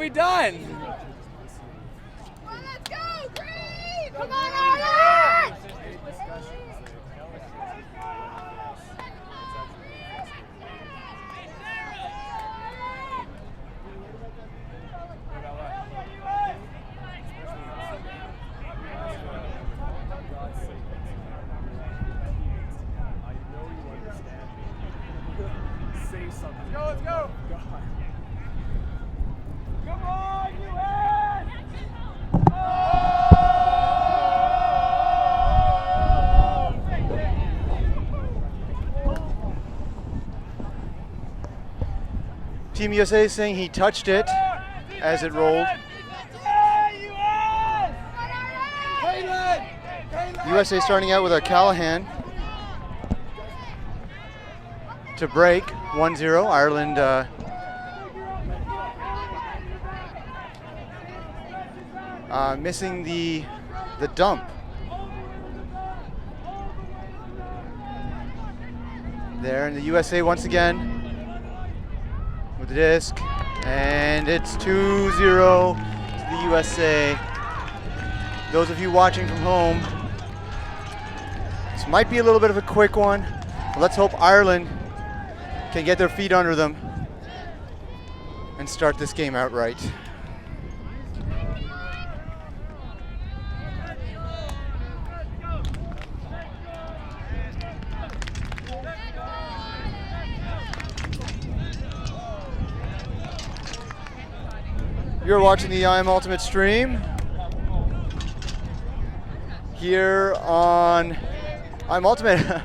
we done? Well, let's go, Green! Come on, Ireland! Let's go! Come on, US! Team USA is saying he touched it as it rolled. USA starting out with a Callahan to break 1-0. Ireland missing the dump. There, and the USA once again with the disc, and it's 2-0 to the USA. Those of you watching from home, this might be a little bit of a quick one, but let's hope Ireland can get their feet under them and start this game out right. You're watching the IM Ultimate stream here on IM Ultimate.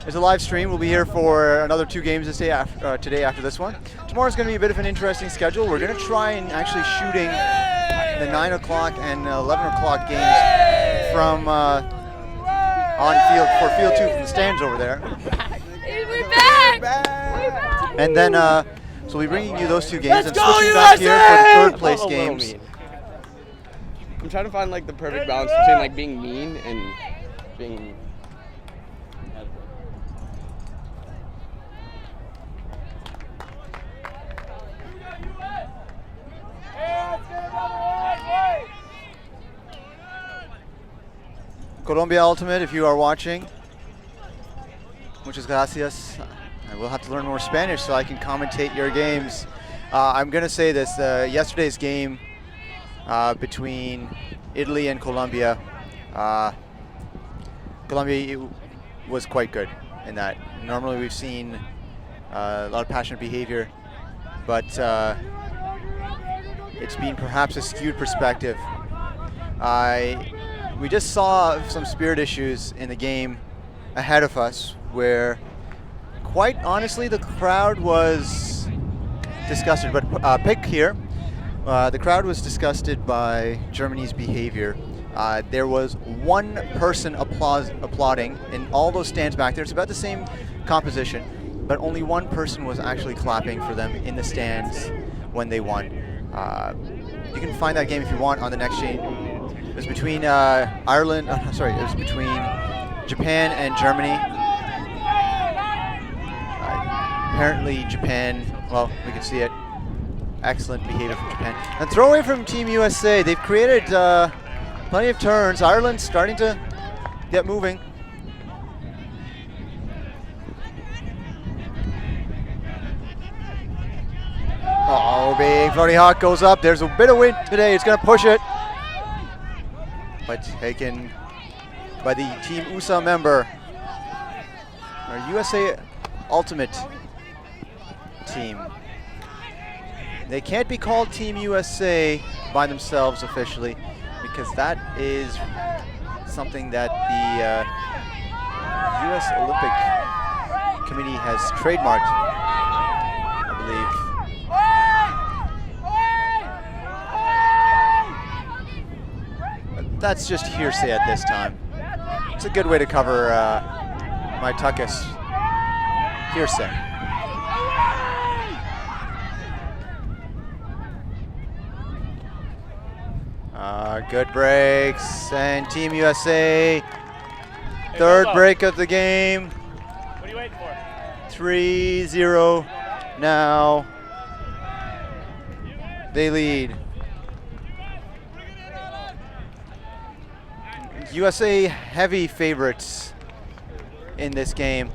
There's a live stream. We'll be here for another 2 games today after this one. Tomorrow's going to be a bit of an interesting schedule. We're going to try and actually shooting the 9 o'clock and 11 o'clock games from on field for field 2 from the stands over there. We're back! We're back! And then so we'll be bringing you those 2 games and go, switching back here for the third place Oh, games. I'm trying to find like the perfect balance between like being mean and being. Colombia Ultimate, if you are watching, muchas gracias. I will have to learn more Spanish so I can commentate your games. I'm going to say this, yesterday's game between Italy and Colombia, Colombia was quite good in that. Normally we've seen a lot of passionate behavior, but it's been perhaps a skewed perspective. We just saw some spirit issues in the game ahead of us where, quite honestly, the crowd was disgusted. But pick here, the crowd was disgusted by Germany's behavior. There was one person applauding in all those stands back there. It's about the same composition, but only one person was actually clapping for them in the stands when they won. You can find that game if you want on the next stream. It was between it was between Japan and Germany. Apparently Japan, well, we can see it. Excellent behavior from Japan. And throw away from Team USA. They've created plenty of turns. Ireland's starting to get moving. Oh, big floaty hawk goes up. There's a bit of wind today. It's going to push it. But taken by the Team USA member. Our USA Ultimate team. They can't be called Team USA by themselves officially because that is something that the US Olympic Committee has trademarked, I believe. That's just hearsay at this time. It's a good way to cover my tuckus hearsay. Good breaks, and Team USA, third break of the game. What are you waiting for? 3-0 now. They lead. USA heavy favorites in this game.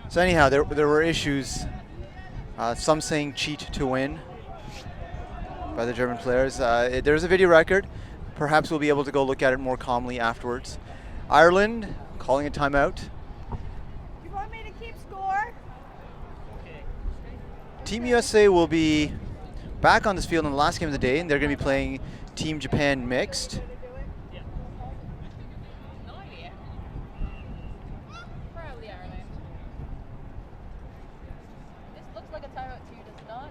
So anyhow, there were issues. Some saying cheat to win by the German players. There's a video record. Perhaps we'll be able to go look at it more calmly afterwards. Ireland calling a timeout. You want me to keep score? Team USA will be back on this field in the last game of the day, and they're going to be playing Team Japan mixed. Probably Ireland. This looks like a timeout to you, does it not?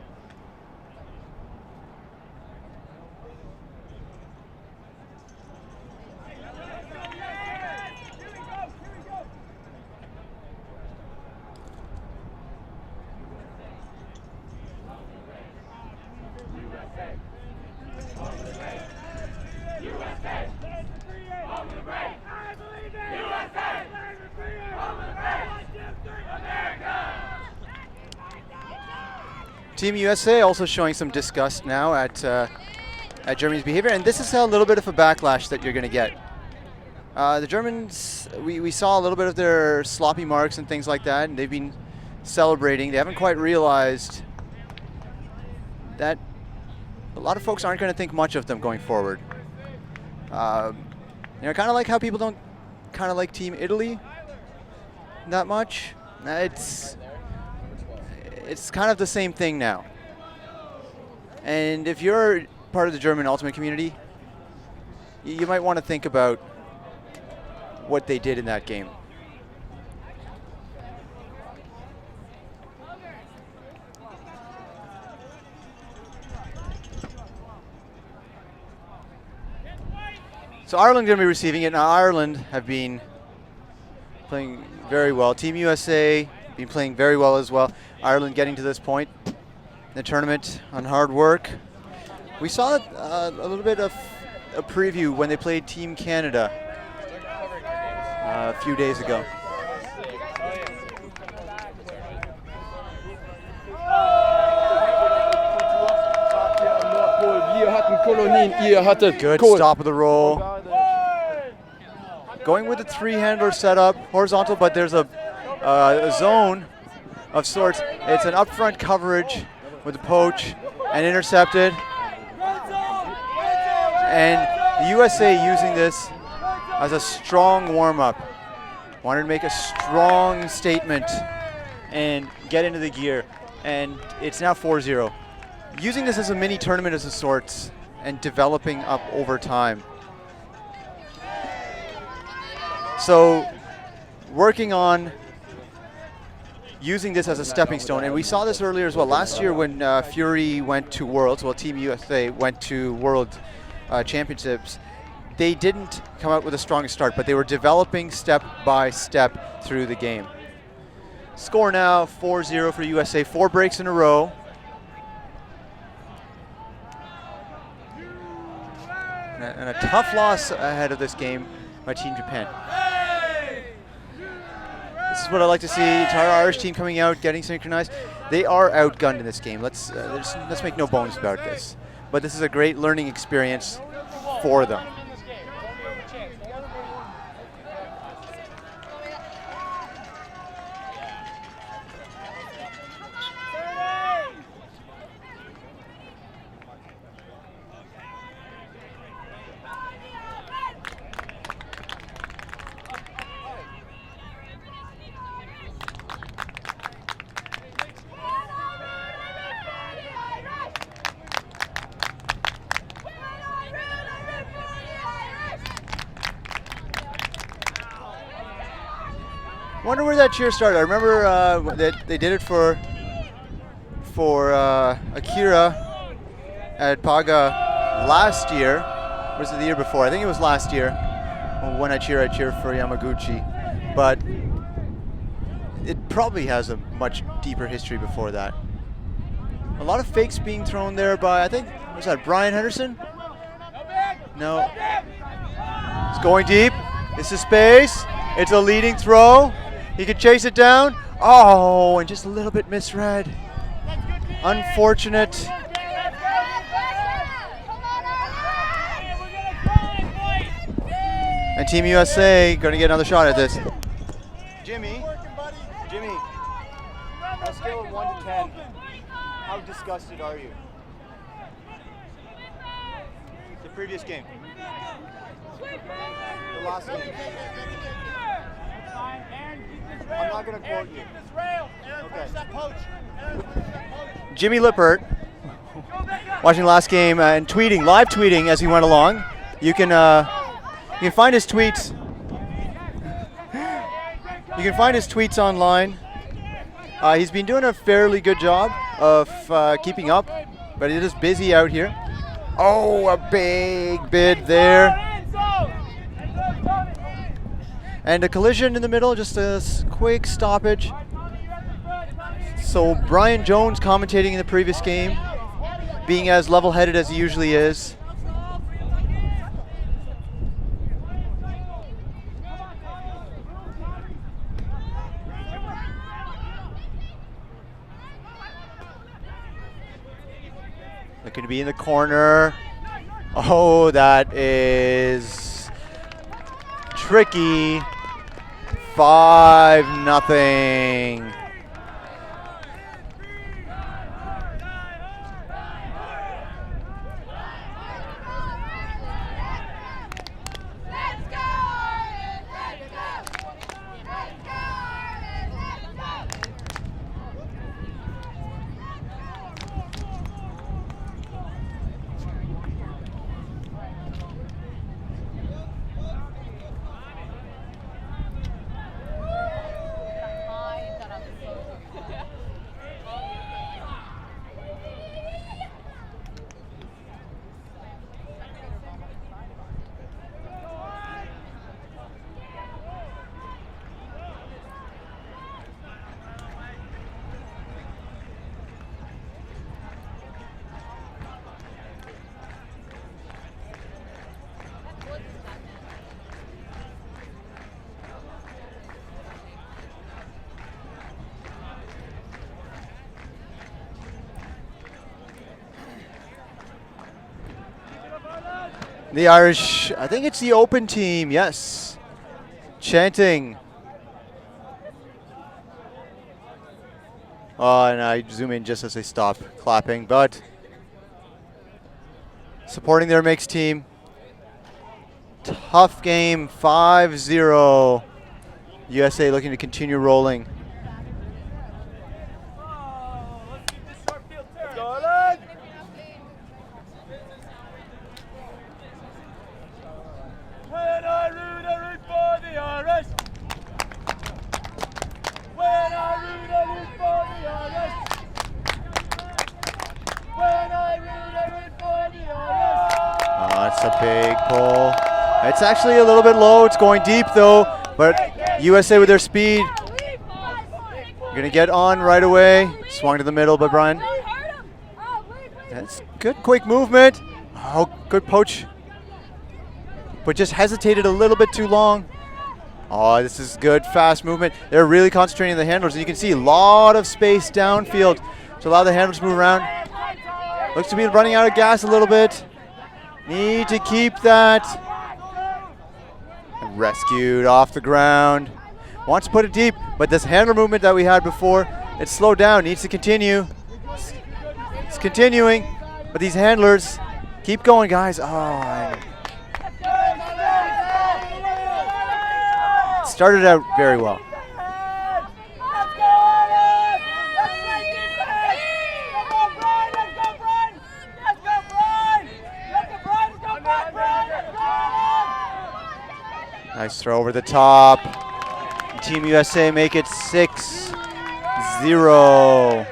Team USA also showing some disgust now at Germany's behavior, and this is a little bit of a backlash that you're going to get. The Germans, we saw a little bit of their sloppy marks and things like that, and they've been celebrating. They haven't quite realized that a lot of folks aren't going to think much of them going forward. Kind of like how people don't kind of like Team Italy that much. It's kind of the same thing now. And if you're part of the German Ultimate community, you might want to think about what they did in that game. So Ireland going to be receiving it. Now Ireland have been playing very well. Team USA been playing very well as well. Ireland getting to this point in the tournament on hard work. We saw a little bit of a preview when they played Team Canada a few days ago. Good stop of the roll. Going with the three-handler setup, horizontal, but there's a zone of sorts. It's an upfront coverage with the poach and intercepted. And the USA using this as a strong warm-up. Wanted to make a strong statement and get into the gear. And it's now 4-0. Using this as a mini tournament of sorts and developing up over time. So working on using this as a stepping stone, and we saw this earlier as well. Last year when Fury went to Worlds, well, Team USA went to World Championships, they didn't come out with the strongest start, but they were developing step by step through the game. Score now 4-0 for USA, 4 breaks in a row. And a tough loss ahead of this game by Team Japan. This is what I like to see. Entire Irish team coming out, getting synchronized. They are outgunned in this game. Let's make no bones about this. But this is a great learning experience for them. Wonder where that cheer started. I remember that they did it for Akira at Paga last year. Or was it the year before? I think it was last year. When I cheer for Yamaguchi. But it probably has a much deeper history before that. A lot of fakes being thrown there by, I think, was that Brian Henderson? No. It's going deep. It's a space. It's a leading throw. He could chase it down. Oh, and just a little bit misread. Unfortunate. And Team USA going to get another shot at this. Jimmy, on a scale of 1 to 10, how disgusted are you? The previous game. The last game. I'm not going to quote you. Okay. Jimmy Lippert, watching the last game and tweeting, live tweeting as he went along. You can find his tweets. You can find his tweets online. He's been doing a fairly good job of keeping up, but it is busy out here. Oh, a big bid there. And a collision in the middle, just a quick stoppage. So Brian Jones commentating in the previous game, being as level-headed as he usually is. Looking to be in the corner. Oh, that is tricky. 5-0. The Irish, I think it's the open team, yes. Chanting. Oh, and I zoom in just as they stop clapping, but supporting their mixed team. Tough game, 5-0. USA looking to continue rolling. That's a big pull. It's actually a little bit low. It's going deep though, but USA with their speed. Going to get on right away. Swung to the middle by Brian. That's good quick movement. Oh, good poach. But just hesitated a little bit too long. Oh, this is good, fast movement. They're really concentrating on the handlers. And you can see a lot of space downfield to allow the handlers to move around. Looks to be running out of gas a little bit. Need to keep that. Rescued off the ground. Wants to put it deep, but this handler movement that we had before, it's slowed down. Needs to continue. It's continuing, but these handlers keep going, guys. Oh, started out very well. Nice throw over the top. Team USA make it 6-0.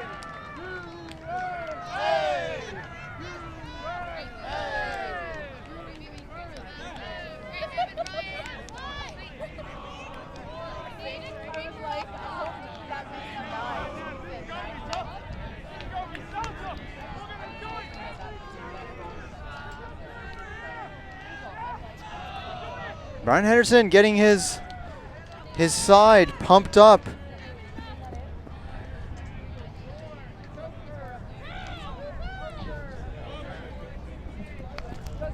Brian Henderson getting his his side pumped up.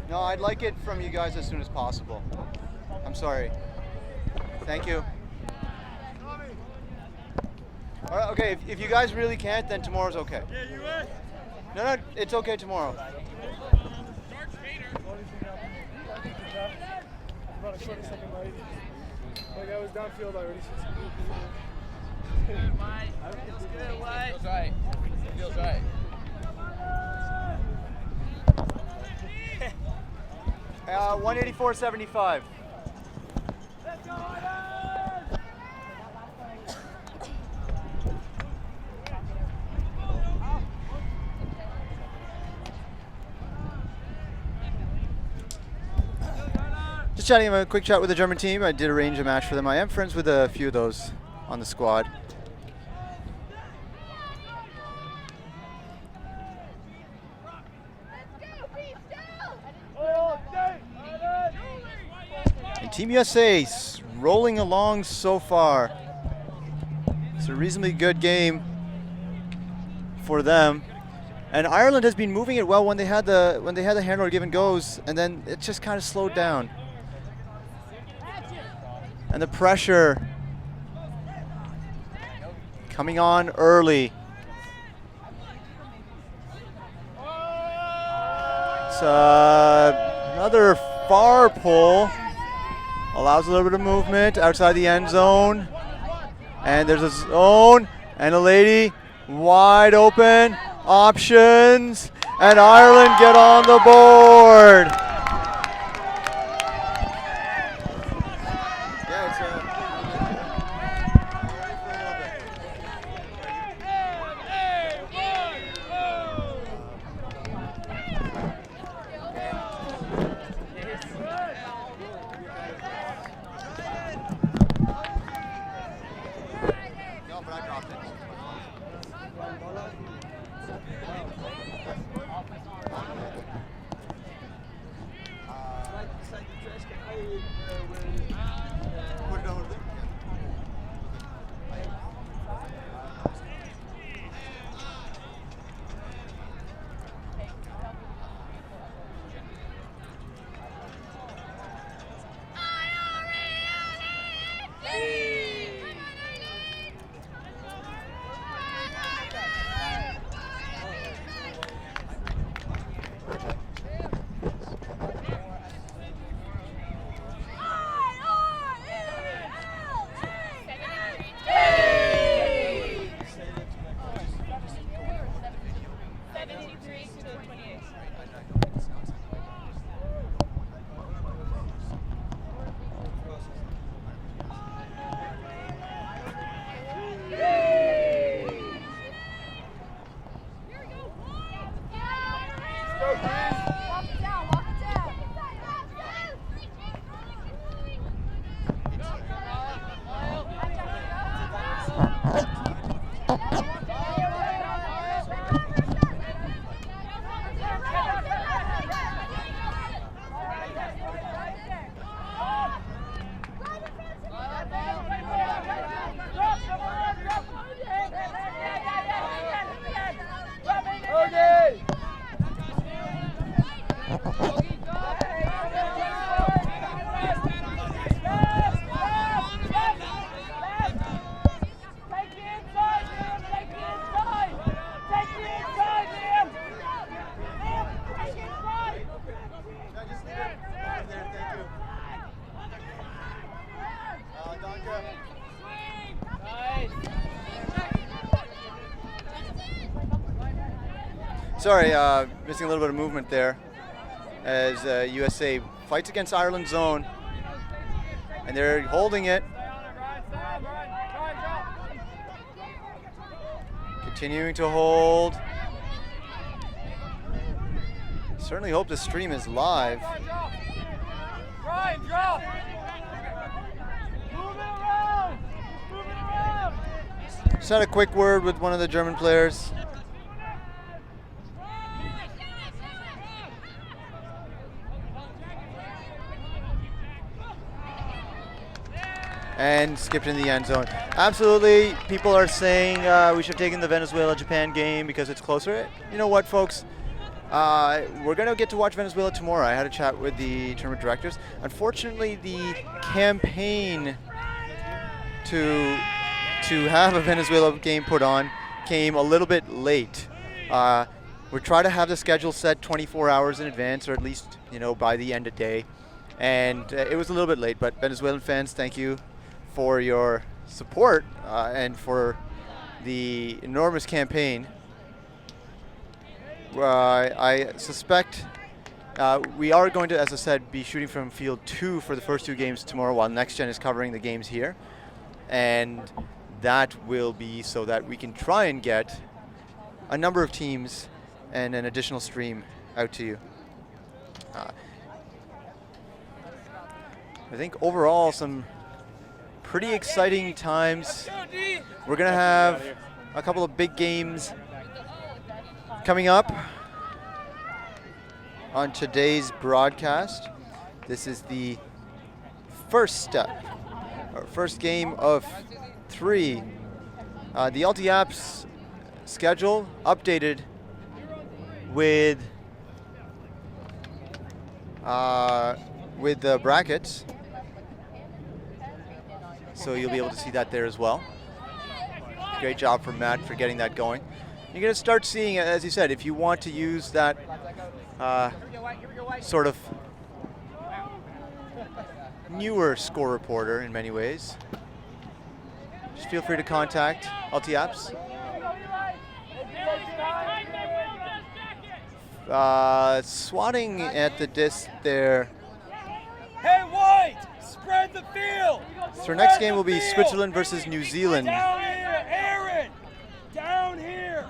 No, I'd like it from you guys as soon as possible. I'm sorry. Thank you. All right, okay, if you guys really can't, then tomorrow's okay. No, it's okay tomorrow. About a 20-second late. Like I was downfield already. Feels good, White. Feels right. Feels right. Uh, 184.75. Let's go, Ivan! Just chatting a quick chat with the German team. I did arrange a match for them. I am friends with a few of those on the squad. And Team USA's rolling along so far. It's a reasonably good game for them. And Ireland has been moving it well when they had the handler give and goes, and then it just kind of slowed down. And the pressure coming on early. It's another far pull. Allows a little bit of movement outside the end zone. And there's a zone and a lady wide open. Options. And Ireland get on the board. Sorry, missing a little bit of movement there as USA fights against Ireland's zone, and they're holding it. Continuing to hold. Certainly hope the stream is live. Ryan, drop! Move it around! Move it around! Just had a quick word with one of the German players. and skipped in the end zone. Absolutely, people are saying we should have taken the Venezuela-Japan game because it's closer. You know what, folks? We're going to get to watch Venezuela tomorrow. I had a chat with the tournament directors. Unfortunately, the campaign to have a Venezuela game put on came a little bit late. We're trying to have the schedule set 24 hours in advance, or at least, by the end of day. And it was a little bit late, but Venezuelan fans, thank you for your support and for the enormous campaign. I suspect we are going to, as I said, be shooting from field 2 for the first 2 games tomorrow, while Next Gen is covering the games here. And that will be so that we can try and get a number of teams and an additional stream out to you. I think overall some pretty exciting times. We're going to have a couple of big games coming up on today's broadcast. This is the first step, or first game of 3. The LT Apps schedule updated with the brackets, so you'll be able to see that there as well. Great job from Matt for getting that going. You're going to start seeing, as you said, if you want to use that sort of newer score reporter in many ways, just feel free to contact LT Apps. Swatting at the disc there. Hey, White! Spread the field! So our next game will be Switzerland versus New Zealand. Down here, Aaron! Down here!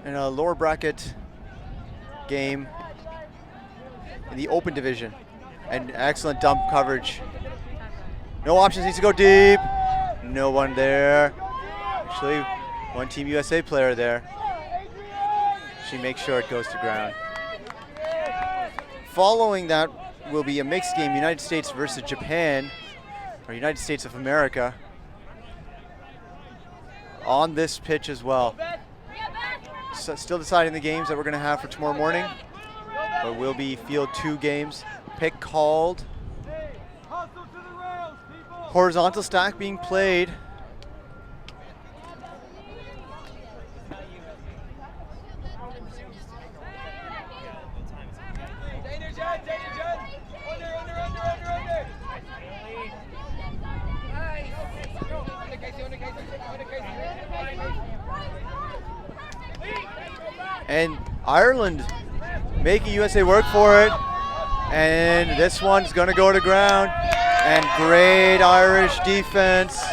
In a lower bracket game in the open division. And excellent dump coverage. No options, needs to go deep. No one there. Actually, one Team USA player there. She makes sure it goes to ground. Following that will be a mixed game, United States versus Japan, or United States of America, on this pitch as well. So still deciding the games that we're going to have for tomorrow morning, but will be field 2 games. Pick called. Horizontal stack being played. And Ireland making USA work for it. And this one's going to go to ground. And great Irish defense.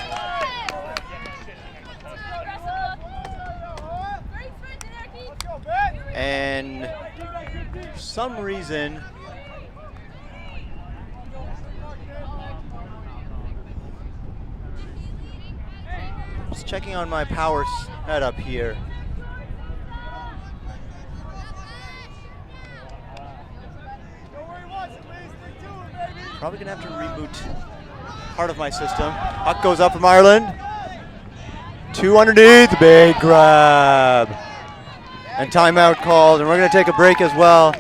And for some reason, just checking on my power setup here. Probably gonna have to reboot part of my system. Puck goes up from Ireland. 2 underneath, big grab. And timeout called, and we're gonna take a break as well.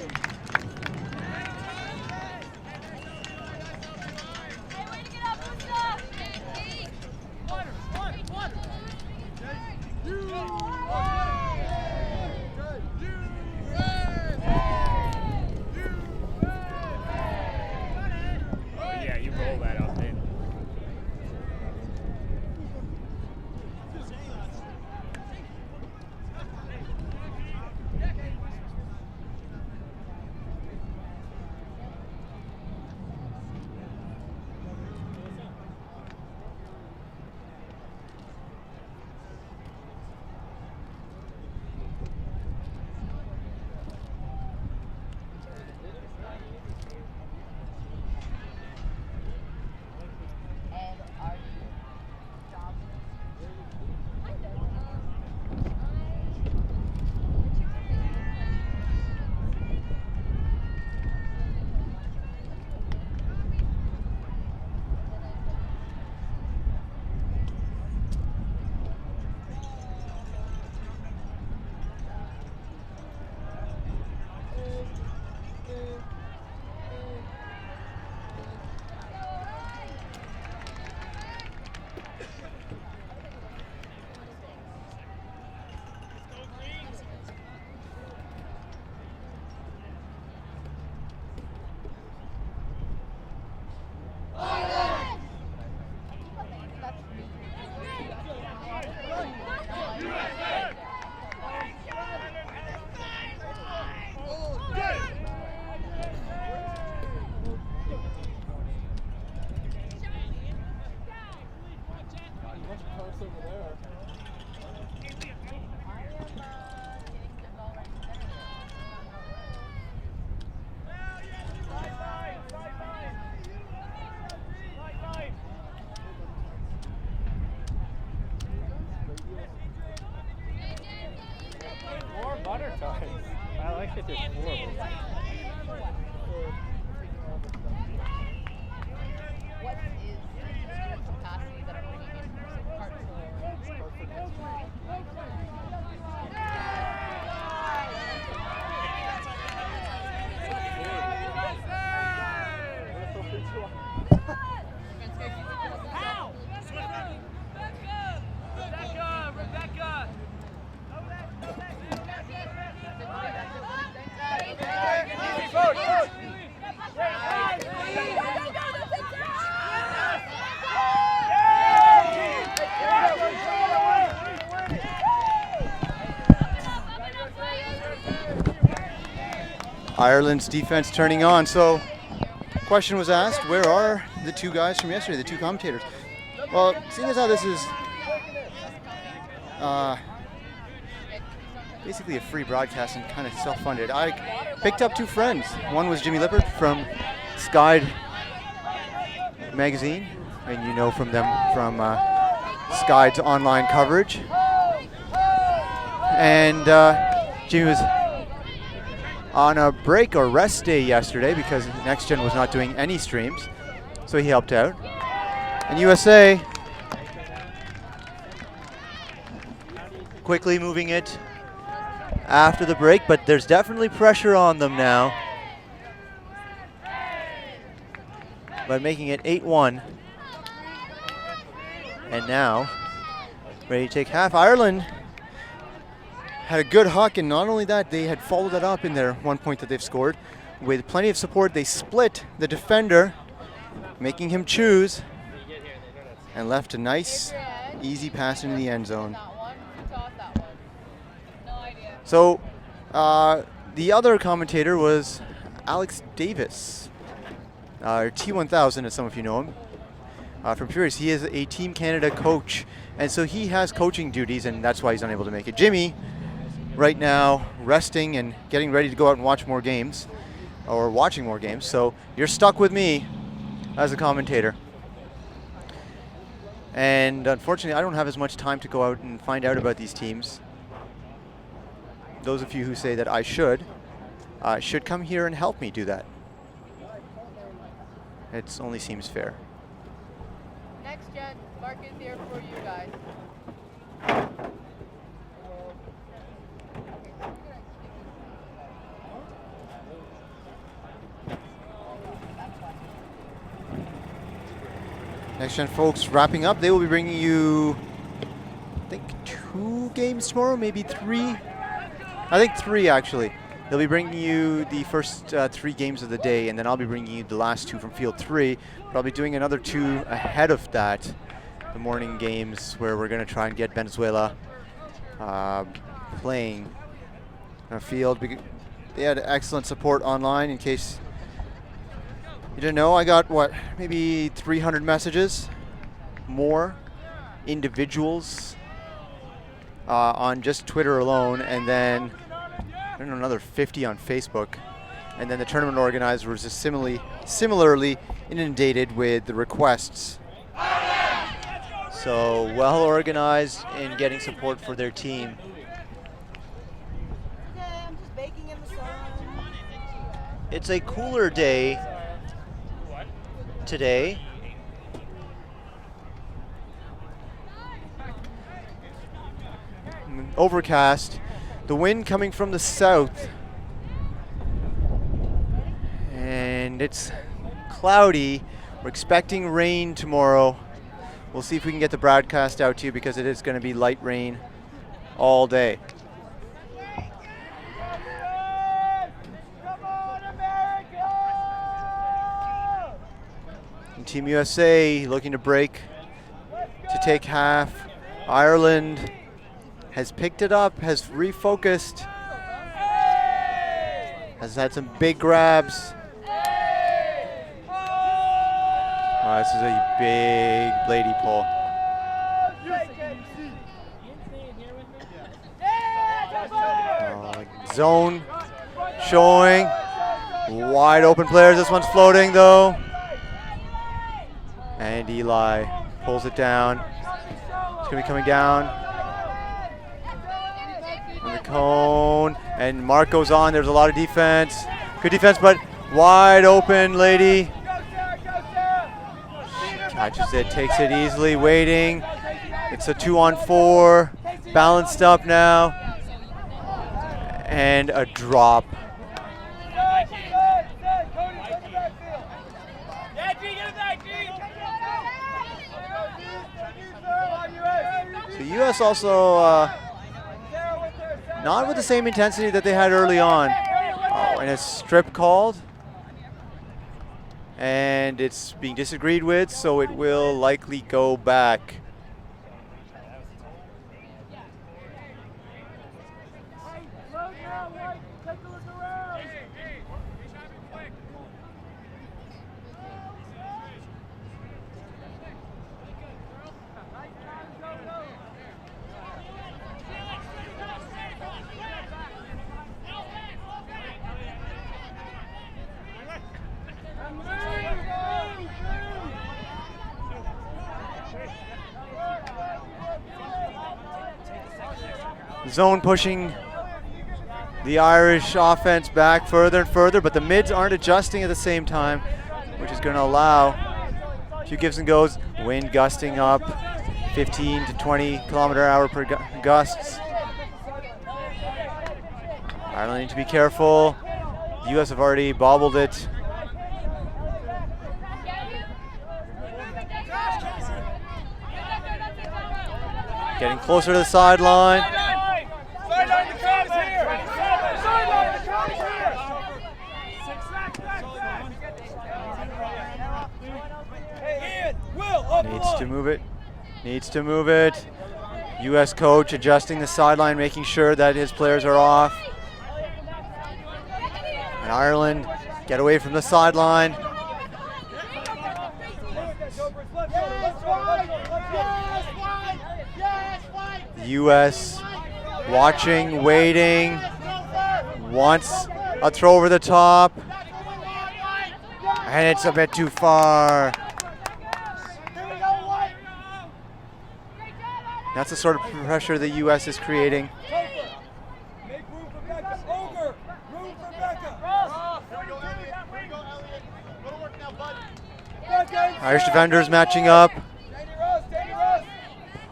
actually there's 4 of them. What is the capacity that I'm bringing in from part Rebecca! Ireland's defense turning on. So, question was asked, where are the 2 guys from yesterday, the 2 commentators? Well, seeing as how this is basically a free broadcast and kind of self-funded, I picked up 2 friends. One was Jimmy Lippert from Sky magazine, and you know from them from Sky's online coverage. And Jimmy was on a break or rest day yesterday because Next Gen was not doing any streams, so he helped out. And USA quickly moving it after the break, but there's definitely pressure on them now. But making it 8-1. And now, ready to take half. Ireland had a good huck, and not only that, they had followed that up in their 1 point that they've scored. With plenty of support, they split the defender, making him choose, and left a nice, easy pass into the end zone. So, the other commentator was Alex Davis, or T1000, as some of you know him, from Furious. He is a Team Canada coach, and so he has coaching duties, and that's why he's unable to make it. Jimmy, right now, resting and getting ready to go out and watch more games, or watching more games, so you're stuck with me as a commentator. And unfortunately, I don't have as much time to go out and find out about these teams. Those of you who say that I should come here and help me do that. It only seems fair. Next Gen, Mark is here for you guys. Next Gen folks wrapping up. They will be bringing you, I think, 2 games tomorrow, maybe 3. I think 3 actually. They'll be bringing you the first 3 games of the day, and then I'll be bringing you the last 2 from Field 3. But I'll be doing another 2 ahead of that, the morning games, where we're going to try and get Venezuela playing on a field. They had excellent support online. In case you didn't know, I got, maybe 300 messages, more individuals on just Twitter alone, and then I don't know, another 50 on Facebook. And then the tournament organizer was just similarly inundated with the requests. So well organized in getting support for their team. Okay, I'm just baking in the sun. It's a cooler day today. Overcast. The wind coming from the south. And it's cloudy. We're expecting rain tomorrow. We'll see if we can get the broadcast out to you because it is going to be light rain all day. And Team USA looking to break to take half. Ireland has picked it up, has refocused, has had some big grabs. Oh, this is a big bladey pull. Zone showing. Wide open players. This one's floating though. And Eli pulls it down. It's going to be coming down. On the cone. And Mark goes on. There's a lot of defense. Good defense, but wide open lady. She catches it, takes it easily, waiting. It's a 2-on-4. Balanced up now. And a drop. The U.S. also not with the same intensity that they had early on. Oh, and a strip called. And it's being disagreed with, so it will likely go back. Zone pushing the Irish offense back further and further, but the mids aren't adjusting at the same time, which is going to allow a few gives and goes. Wind gusting up 15 to 20 km/h per gusts. Ireland need to be careful. The U.S. have already bobbled it. Getting closer to the sideline. Needs to move it. Needs to move it. U.S. coach adjusting the sideline, making sure that his players are off. And Ireland get away from the sideline. The U.S. watching, waiting, wants a throw over the top. And it's a bit too far. That's the sort of pressure the U.S. is creating. Irish defenders matching up.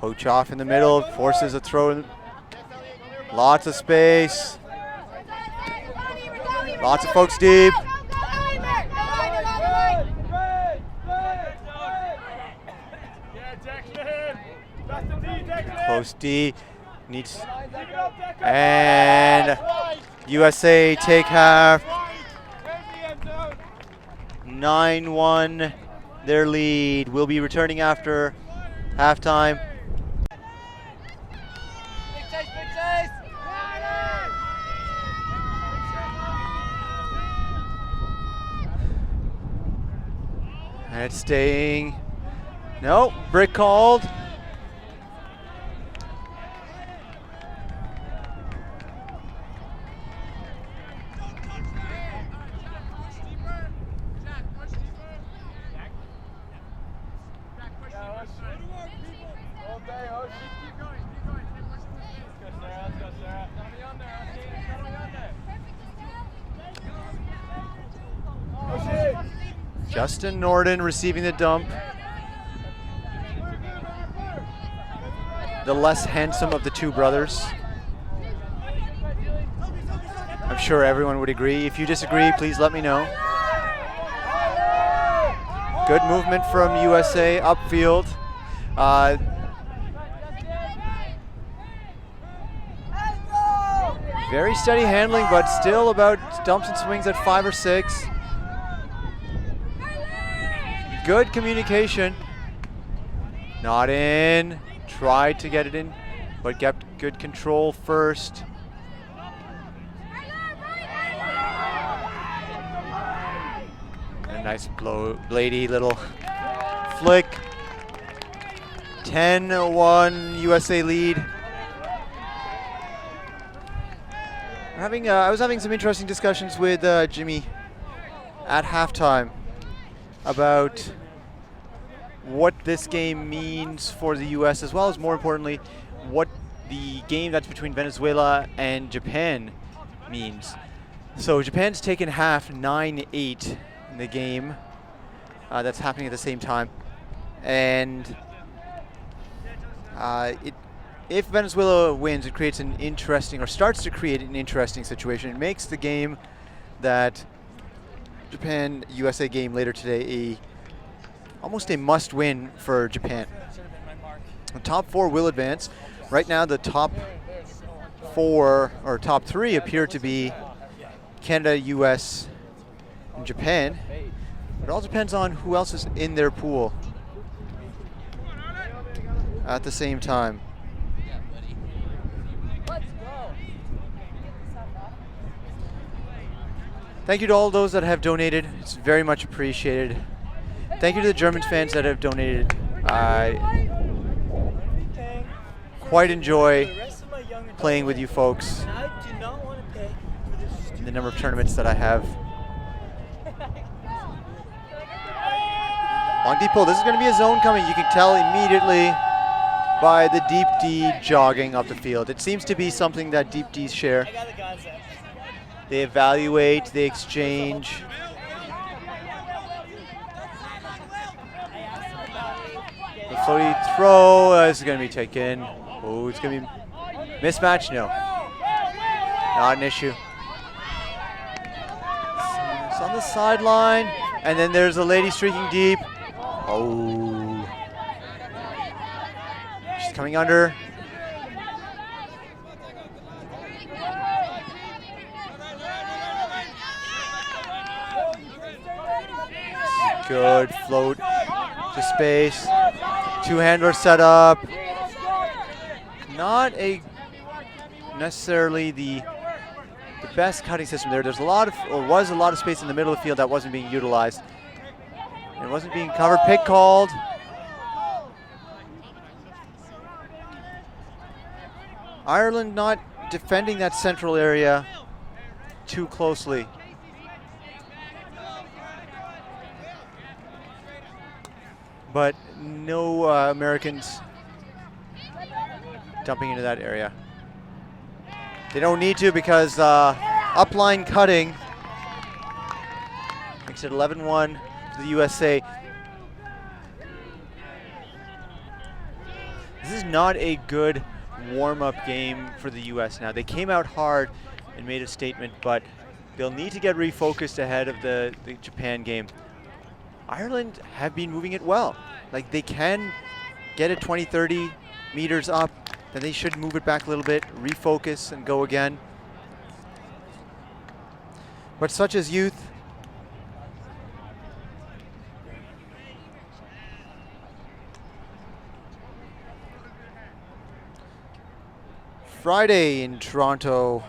Poach off in the middle, forces a throw. Lots of space. Lots of folks deep. Close D needs, and USA take half. 9-1 their lead. We'll be returning after halftime. And it's staying. No, brick called. Justin Norden receiving the dump. The less handsome of the two brothers. I'm sure everyone would agree. If you disagree, please let me know. Good movement from USA upfield. Very steady handling, but still about dumps and swings at 5 or 6. Good communication. Not in. Tried to get it in, but kept good control first. A nice blady little flick. 10-1 USA lead. I was having some interesting discussions with Jimmy at halftime about what this game means for the U.S., as well as, more importantly, what the game that's between Venezuela and Japan means. So Japan's taken half 9-8 in the game. That's happening at the same time. And if Venezuela wins, it creates an interesting, or starts to create an interesting situation. It makes the game, that Japan-USA game later today, almost a must-win for Japan. The top 4 will advance. Right now, the top 4 or top 3 appear to be Canada, US, and Japan. It all depends on who else is in their pool at the same time. Thank you to all those that have donated. It's very much appreciated. Thank you to the German fans that have donated. I quite enjoy playing with you folks. The number of tournaments that I have. Long deep pull. This is going to be a zone coming. You can tell immediately by the deep D jogging up the field. It seems to be something that deep Ds share. They evaluate, they exchange. The floaty throw is going to be taken. Oh, it's going to be mismatch? No. Not an issue. It's on the sideline. And then there's a lady streaking deep. Oh. She's coming under. Good float to space. 2-handler set up. Not necessarily the best cutting system there. There's a lot of, or was a lot of space in the middle of the field that wasn't being utilized. It wasn't being covered. Pick called. Ireland not defending that central area too closely. But no Americans dumping into that area. They don't need to, because upline cutting makes it 11-1 to the USA. This is not a good warm-up game for the US now. They came out hard and made a statement, but they'll need to get refocused ahead of the Japan game. Ireland have been moving it well. Like, they can get it 20, 30 meters up, then they should move it back a little bit, refocus, and go again. But such is youth. Friday in Toronto.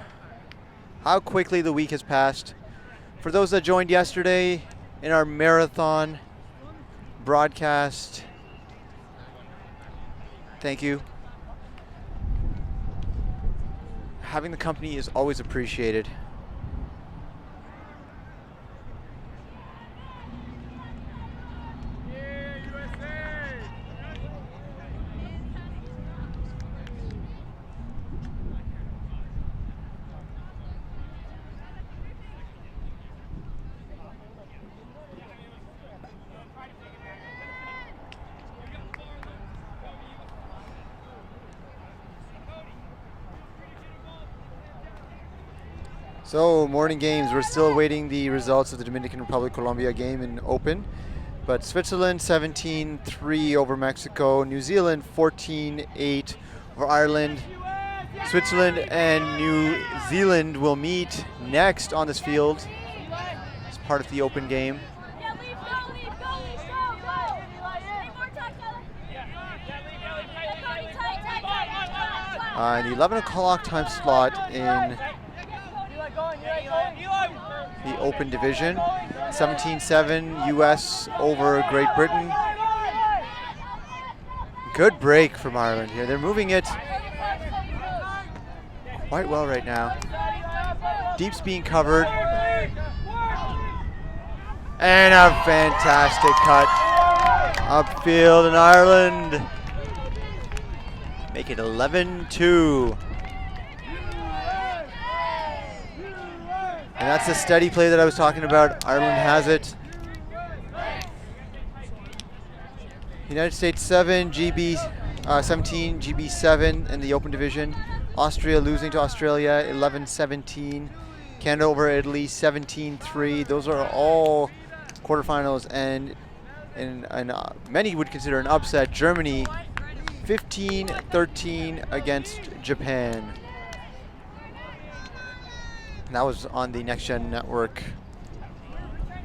How quickly the week has passed. For those that joined yesterday in our marathon broadcast, thank you. Having the company is always appreciated. So, morning games. We're still awaiting the results of the Dominican Republic-Colombia game in Open. But Switzerland 17-3 over Mexico. New Zealand 14-8 over Ireland. Switzerland and New Zealand will meet next on this field as part of the Open game. The 11 o'clock time slot in the Open division. 17-7 US over Great Britain. Good break from Ireland here. They're moving it quite well right now. Deep's being covered. And a fantastic cut upfield in Ireland. Make it 11-2. And that's the steady play that I was talking about. Ireland has it. United States 7, GB 17, GB 7 in the open division. Austria losing to Australia 11-17. Canada over Italy 17-3. Those are all quarterfinals, and many would consider an upset. Germany 15-13 against Japan. And that was on the Next Gen Network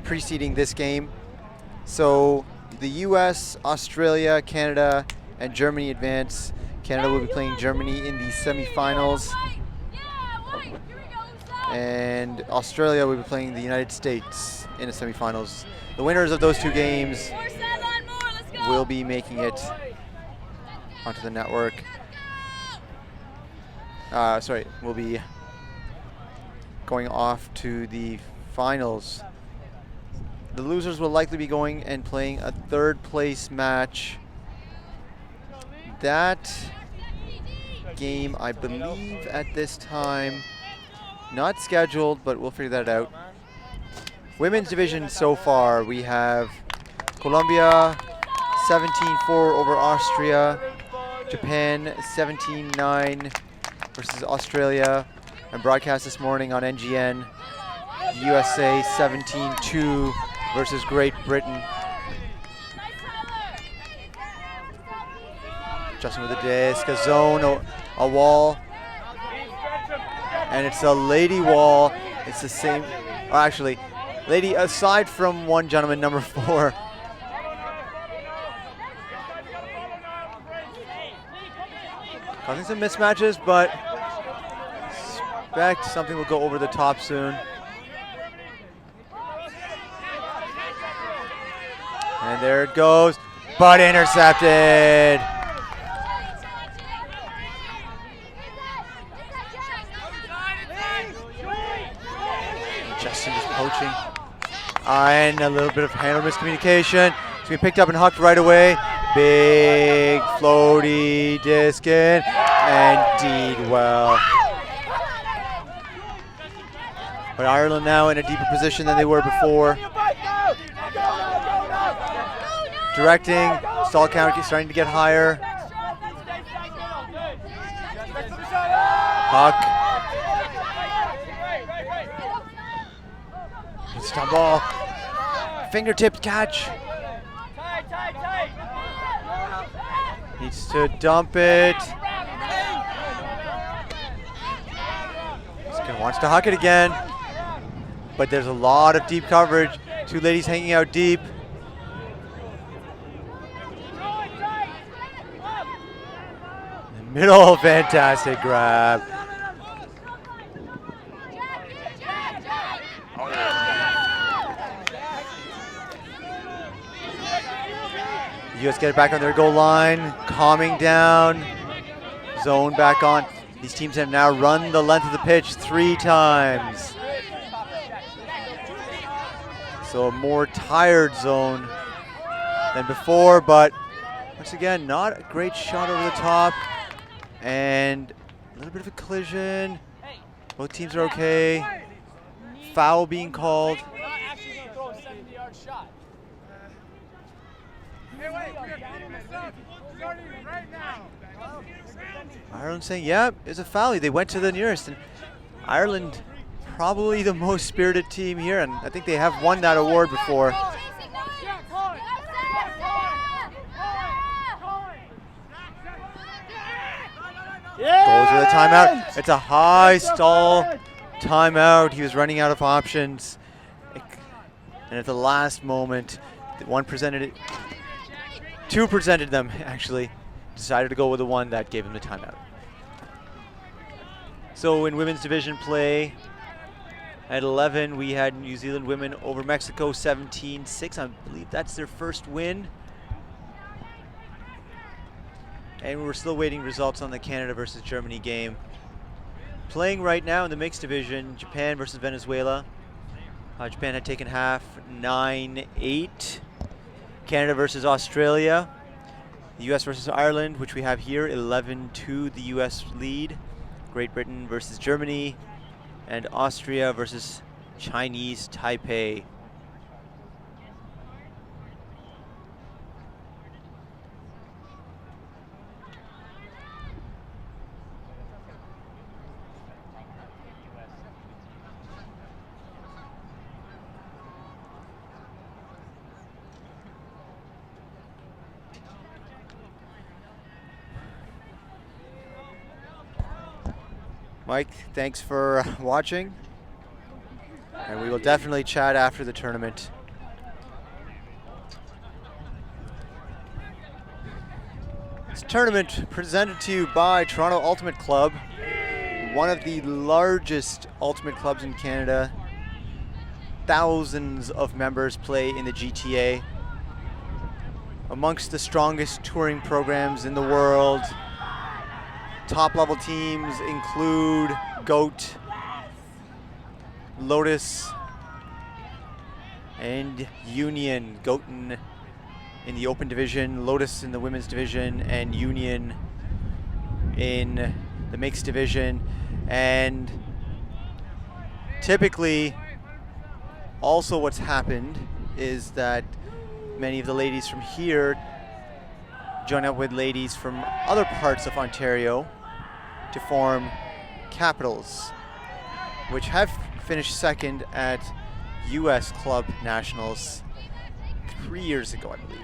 preceding this game. So the US, Australia, Canada, and Germany advance. Canada will be playing Germany in the semifinals. And Australia will be playing the United States in the semifinals. The winners of those two games will be making it onto the network. Will be going off to the finals. The losers will likely be going and playing a third place match. That game, I believe at this time, not scheduled, but we'll figure that out. Women's division so far, we have Colombia 17-4 over Austria, Japan 17-9 versus Australia, and broadcast this morning on NGN, USA 17-2 versus Great Britain. Justin with a disc, a zone, a wall, and it's a lady wall. It's the same, actually, lady aside from one gentleman, number 4. Causing some mismatches, but expect something will go over the top soon. And there it goes, but intercepted. Justin is poaching. And a little bit of handler miscommunication. It's going to be picked up and hucked right away. Big floaty disc in, and deed well. But Ireland now in a deeper position than they were before. Directing, stall count is starting to get higher. Puck. Stumble. Fingertip catch. Needs to dump it. Wants to huck it again. But there's a lot of deep coverage. Two ladies hanging out deep. In the middle, fantastic grab. US get it back on their goal line, calming down, zone back on. These teams have now run the length of the pitch 3 times. So a more tired zone than before, but once again, not a great shot over the top. And a little bit of a collision. Both teams are okay. Foul being called. Ireland saying, yeah, it's a foul. They went to the nearest. And Ireland, probably the most spirited team here, and I think they have won that award before. Goes with a timeout. It's a high stall timeout. He was running out of options. And at the last moment, two presented them, actually. Decided to go with the one that gave him the timeout. So in women's division play, at 11, we had New Zealand women over Mexico 17-6. I believe that's their first win. And we're still waiting results on the Canada versus Germany game. Playing right now in the mixed division, Japan versus Venezuela. Japan had taken half, 9-8. Canada versus Australia. The US versus Ireland, which we have here, 11-2, the US lead. Great Britain versus Germany. And Austria versus Chinese Taipei. Mike, thanks for watching, and we will definitely chat after the tournament. This tournament presented to you by Toronto Ultimate Club, one of the largest ultimate clubs in Canada. Thousands of members play in the GTA. Amongst the strongest touring programs in the world. Top level teams include GOAT, Lotus, and Union. GOAT in the open division, Lotus in the women's division, and Union in the mixed division. And typically, also what's happened is that many of the ladies from here join up with ladies from other parts of Ontario to form Capitals, which have finished second at US Club Nationals 3 years ago, I believe.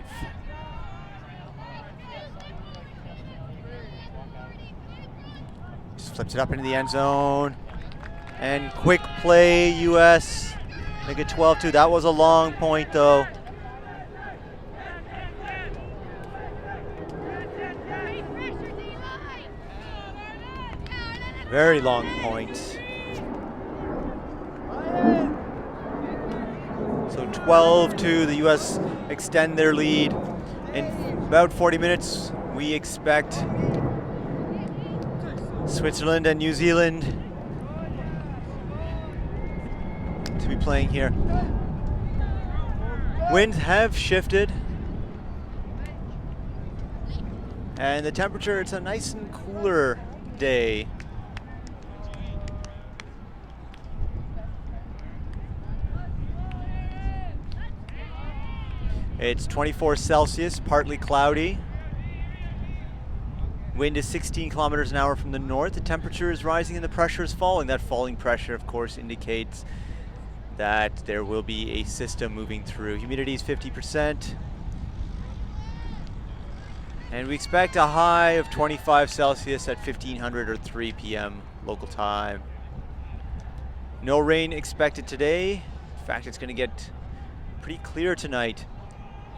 Just flips it up into the end zone. And quick play, US. Make it 12-2. That was a long point, though. Very long point. So 12-2, the US extend their lead. In about 40 minutes, we expect Switzerland and New Zealand to be playing here. Winds have shifted. And the temperature, it's a nice and cooler day. It's 24 Celsius, partly cloudy. Wind is 16 kilometers an hour from the north. The temperature is rising and the pressure is falling. That falling pressure, of course, indicates that there will be a system moving through. Humidity is 50%. And we expect a high of 25 Celsius at 1500 or 3 p.m. local time. No rain expected today. In fact, it's going to get pretty clear tonight.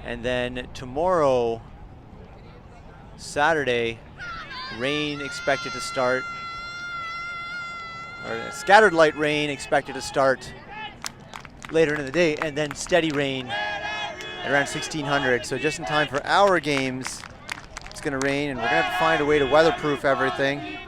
And then tomorrow, Saturday, rain expected to start, or scattered light rain expected to start later in the day, and then steady rain at around 1600. So just in time for our games, it's going to rain, and we're going to have to find a way to weatherproof everything.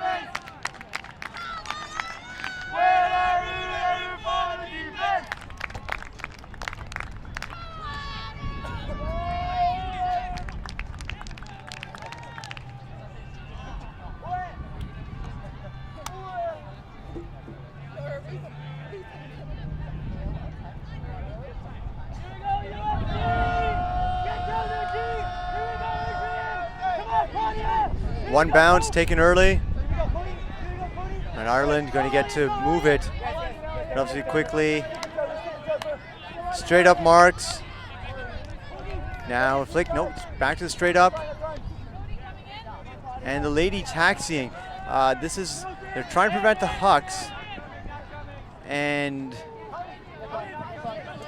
One bounce taken early, and Ireland going to get to move it relatively quickly. Straight up marks. Now a flick, nope, back to the straight up. And the lady taxiing. They're trying to prevent the hucks and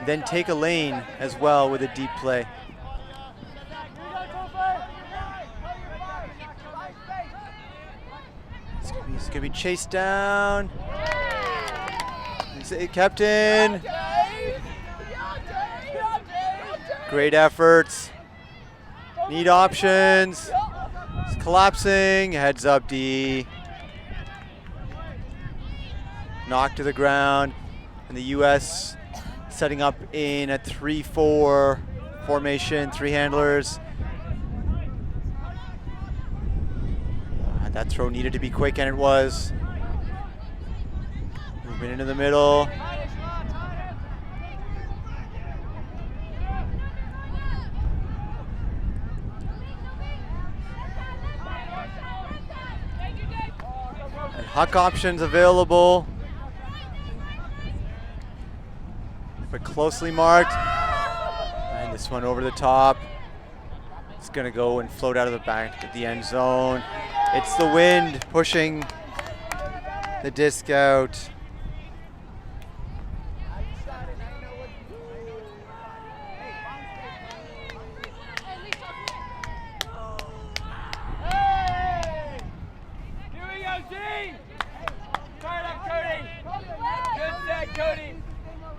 then take a lane as well with a deep play. He's going to be chased down. He's kept in. Great efforts. Need options. He's collapsing. Heads up D. Knocked to the ground. And the US setting up in a 3-4 formation. 3 handlers. That throw needed to be quick, and it was. Movement into the middle. Huck options available. But closely marked. And this one over the top. It's gonna go and float out of the back of the end zone. It's the wind pushing the disc out. Cody.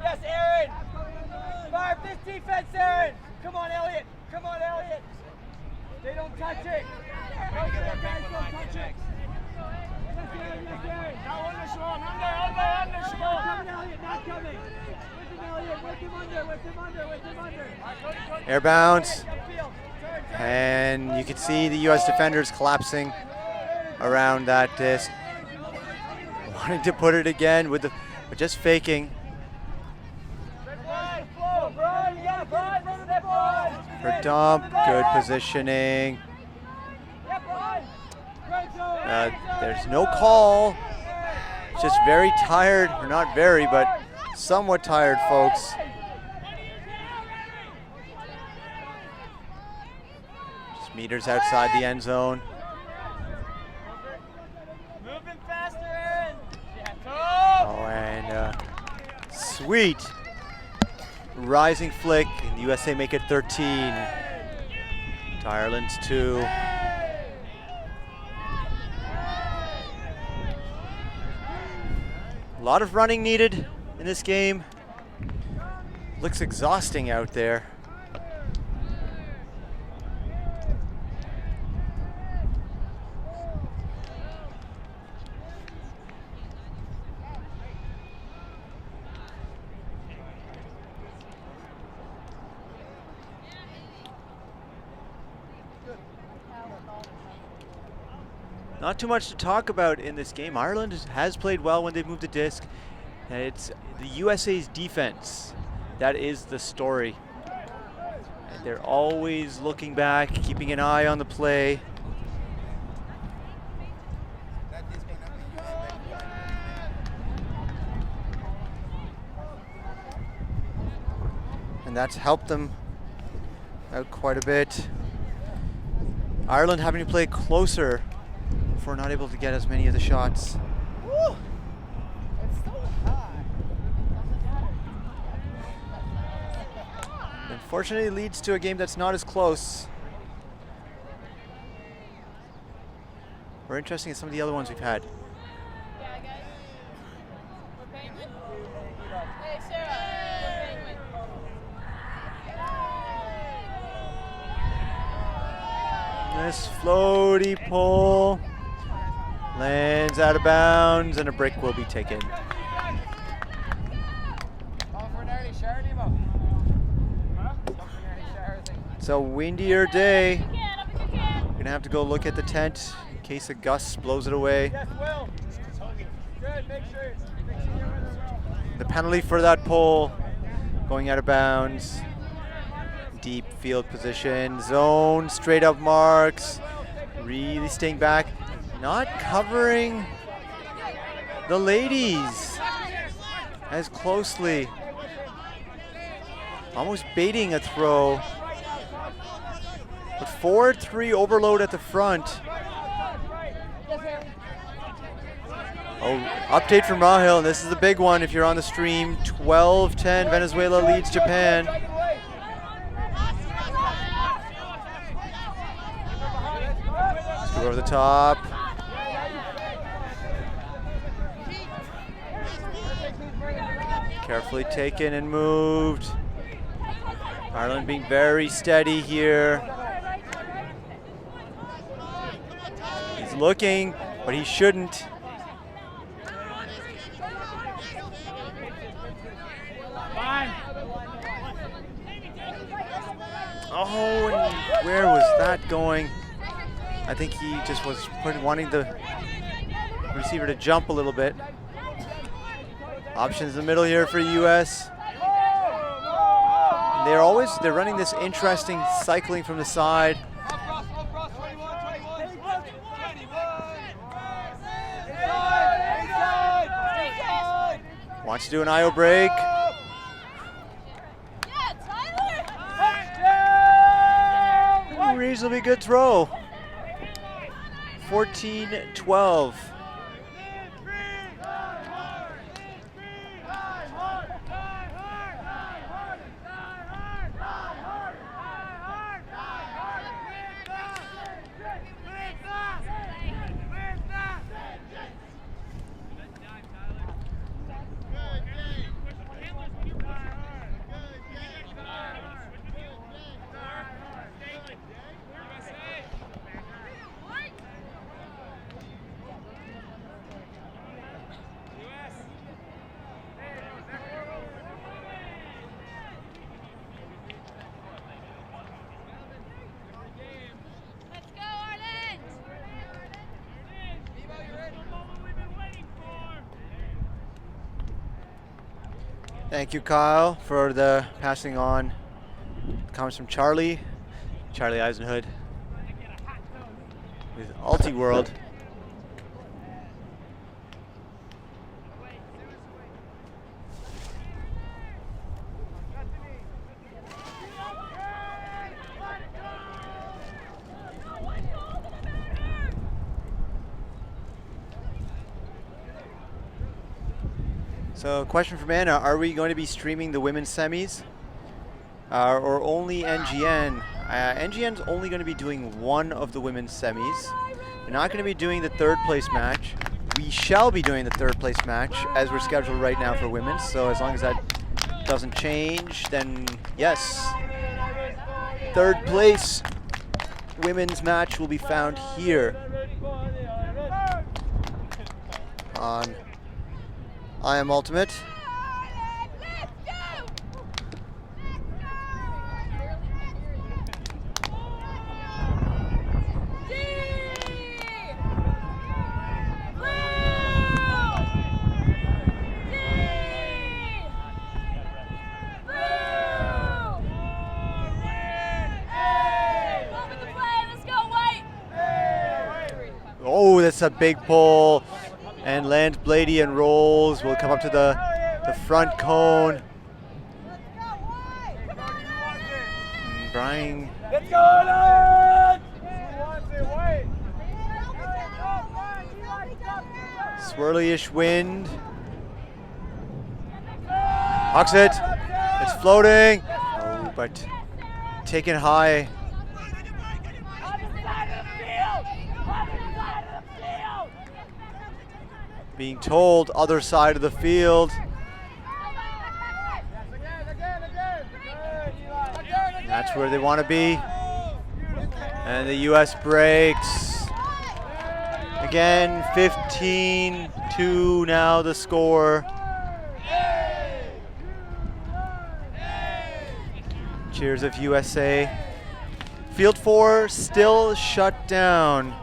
Yes, Aaron. Fire this defense, Aaron. Come on, Elliot. Come on, Elliot. They don't touch it. Don't touch it. Yes, Aaron. Now under. Coming, Elliot. Not coming. With him, Elliot. With him under. Air bounce. And you can see the U.S. defenders collapsing around that disc. Wanting to put it again with the, but just faking. For dump, good positioning. There's no call. Just very tired, or not very, but somewhat tired, folks. Just meters outside the end zone. Moving faster, Aaron. Oh, and sweet rising flick, and the USA make it 13 to Ireland's 2. A lot of running needed in this game. Looks exhausting out there. Not too much to talk about in this game. Ireland has played well when they've moved the disc. And it's the USA's defense that is the story. And they're always looking back, keeping an eye on the play. And that's helped them out quite a bit. Ireland having to play closer for not able to get as many of the shots. Woo! It's so hot. Unfortunately, it leads to a game that's not as close. We're interested in some of the other ones we've had. Yeah, guys. We're penguin. Hey, Sarah. We're penguin. This floaty pull lands out of bounds, and a break will be taken. It's a windier day. We're gonna have to go look at the tent in case a gust blows it away. The penalty for that pull, going out of bounds. Deep field position, zone, straight up marks, really staying back, not covering the ladies as closely. Almost baiting a throw. But 4-3 overload at the front. Oh, update from Rahil, and this is the big one if you're on the stream. 12-10, Venezuela leads Japan. Over the top. Carefully taken and moved. Ireland being very steady here. He's looking, but he shouldn't. Oh, and where was that going? I think he just was wanting the receiver to jump a little bit. Options in the middle here for US. And they're running this interesting cycling from the side. Wants to do an IO break. Reasonably good throw. 14-12. Thank you, Kyle, for the passing on. Comes from Charlie Eisenhood with Ulti-World. So, question from Anna, are we going to be streaming the women's semis or only NGN? NGN's only going to be doing one of the women's semis. We're not going to be doing the third place match. We shall be doing the third place match as we're scheduled right now for women's. So as long as that doesn't change, then yes. Third place women's match will be found here on I Am Ultimate. Oh, that's a big pull. And lands Blady and rolls. Will come up to the front cone. And Brian. Let's go, Alan! Swirly-ish wind. Hawks it. It's floating. Oh, but taken high. Being told other side of the field. That's where they want to be. And the US breaks. Again, 15-2 now the score. Cheers of USA. Field 4 still shut down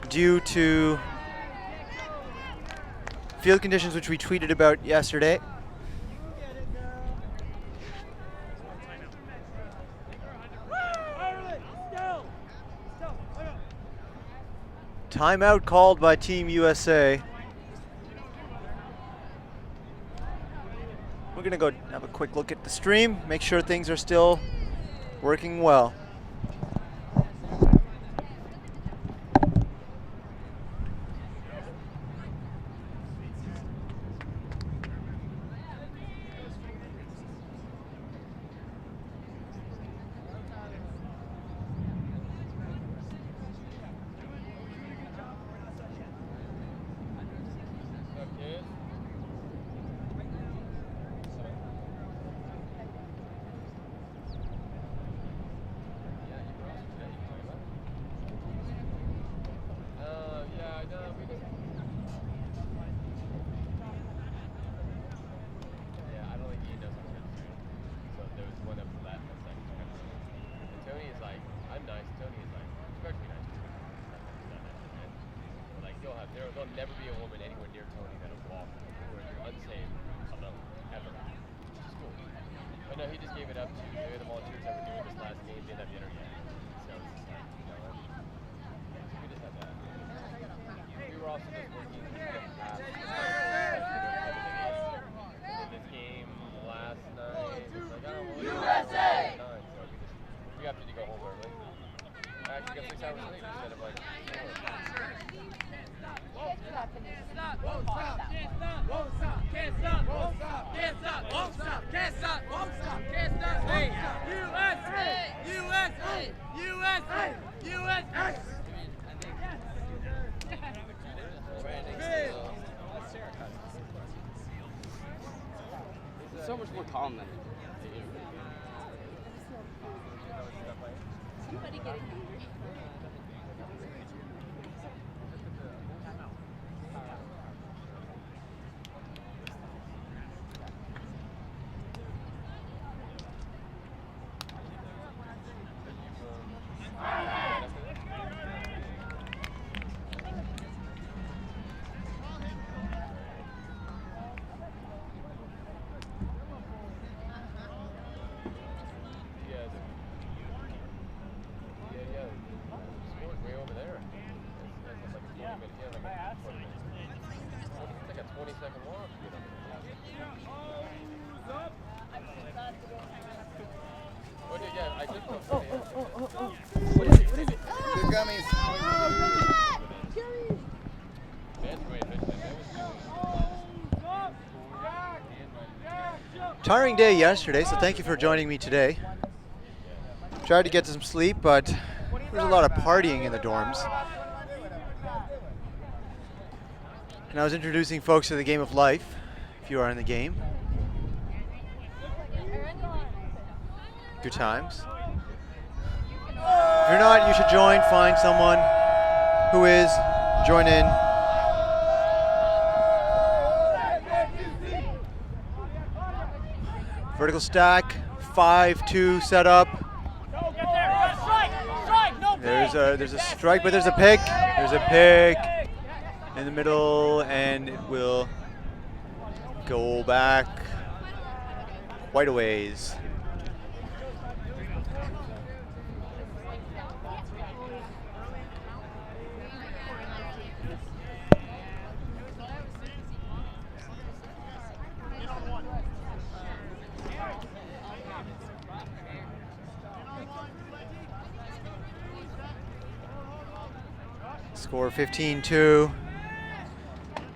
due to field conditions, which we tweeted about yesterday. Timeout called by Team USA. We're gonna go have a quick look at the stream, make sure things are still working well. There'll never be a woman anywhere near Tony that'll walk or unsafe alone, ever. Which is cool. But no, he just gave it up to the volunteers that were doing this last game. They didn't have the internet. So it's just like, you know, we just had that. We were also just working in the past. so much more calm than it. Somebody getting hungry. Way over there. That's like a 20 minute, like a 20-second walk. I just What is it? What is it? Good gummies. Tiring day yesterday, so thank you for joining me today. Tried to get some sleep, but there's a lot of partying in the dorms. And I was introducing folks to the game of life, if you are in the game. Good times. If you're not, you should join. Find someone who is. Join in. Vertical stack, 5-2 setup. There's a strike, but there's a pick. There's a pick in the middle, and it will go back quite a ways. Score 15-2.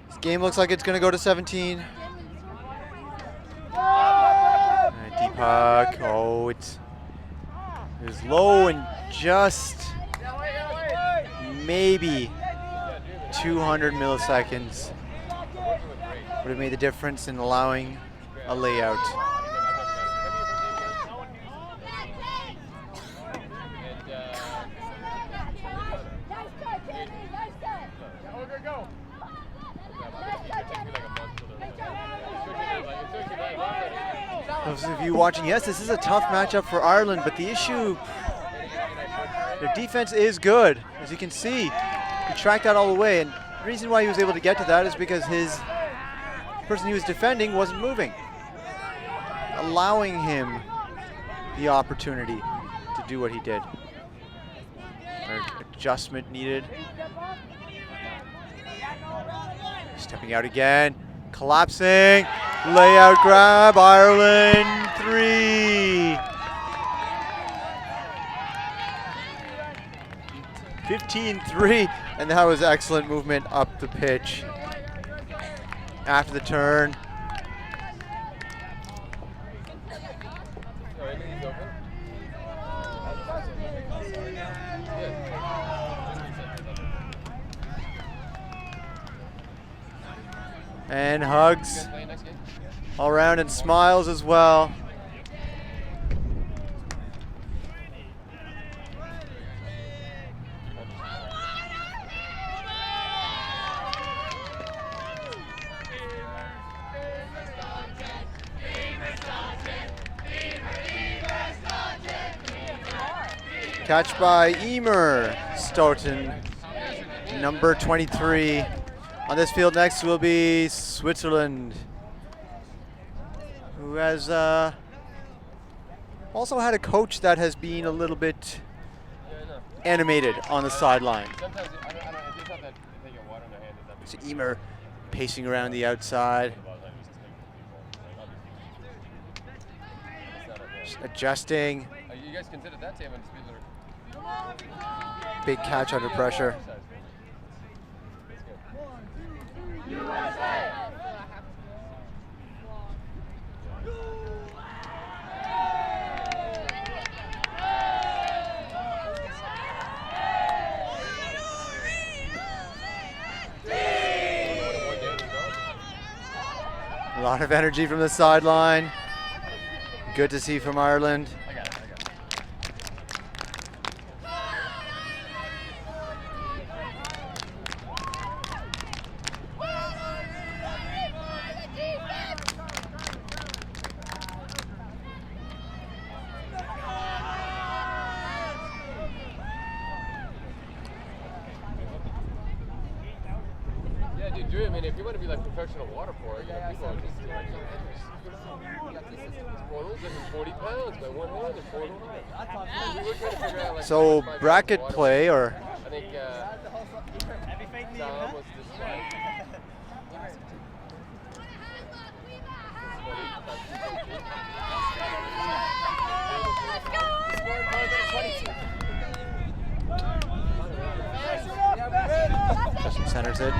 This game looks like it's going to go to 17. Deepak. Oh, it's low and just maybe 200 milliseconds would have made the difference in allowing a layout. Those of you watching, yes, this is a tough matchup for Ireland, but the issue, their defense is good. As you can see, he tracked that all the way, and the reason why he was able to get to that is because his person he was defending wasn't moving, allowing him the opportunity to do what he did. Adjustment needed. Stepping out again, collapsing, layout grab, Ireland 3. 15-3, and that was excellent movement up the pitch. After the turn. And hugs all around and smiles as well. Catch by Emer Stoughton, number 23. On this field next will be Switzerland, who has also had a coach that has been a little bit animated on the sideline. So Emer pacing around the outside, just adjusting. You guys considered that team Big catch under pressure. A lot of energy from the sideline. Good to see from Ireland. I got it. Yeah, dude, Drew, I mean, if you want to be like professional water polo, you know, people are just like, portals and 40 pounds by one hand and 40 pounds. We were trying to figure out, like, So how much bracket water- play, or I think Tom was just like, Justin centers it.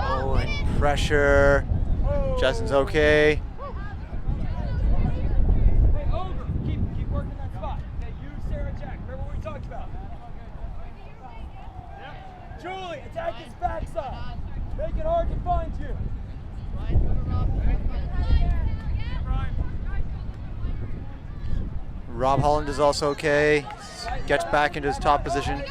Oh, and pressure. Justin's okay. Hey, Ogre, keep working that spot. Okay, you, Sarah, Jack. Remember what we talked about? Julie, attack his backside. Make it hard to find you. Rob Holland is also okay. Gets back into his top position.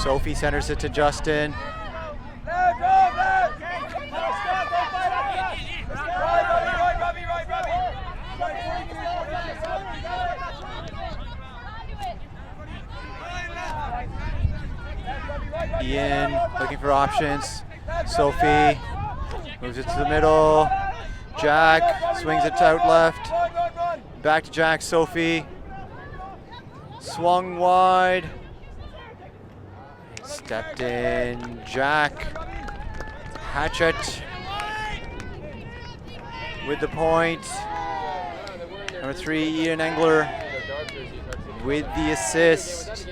Sophie centers it to Justin. Ian looking for options. Sophie moves it to the middle. Jack swings it out left. Back to Jack. Sophie swung wide. Stepped in. Jack. Hatchet with the point. Number 3, Ian Engler with the assist.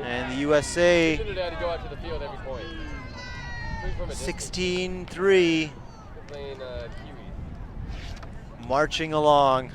And the USA 16-3 marching along.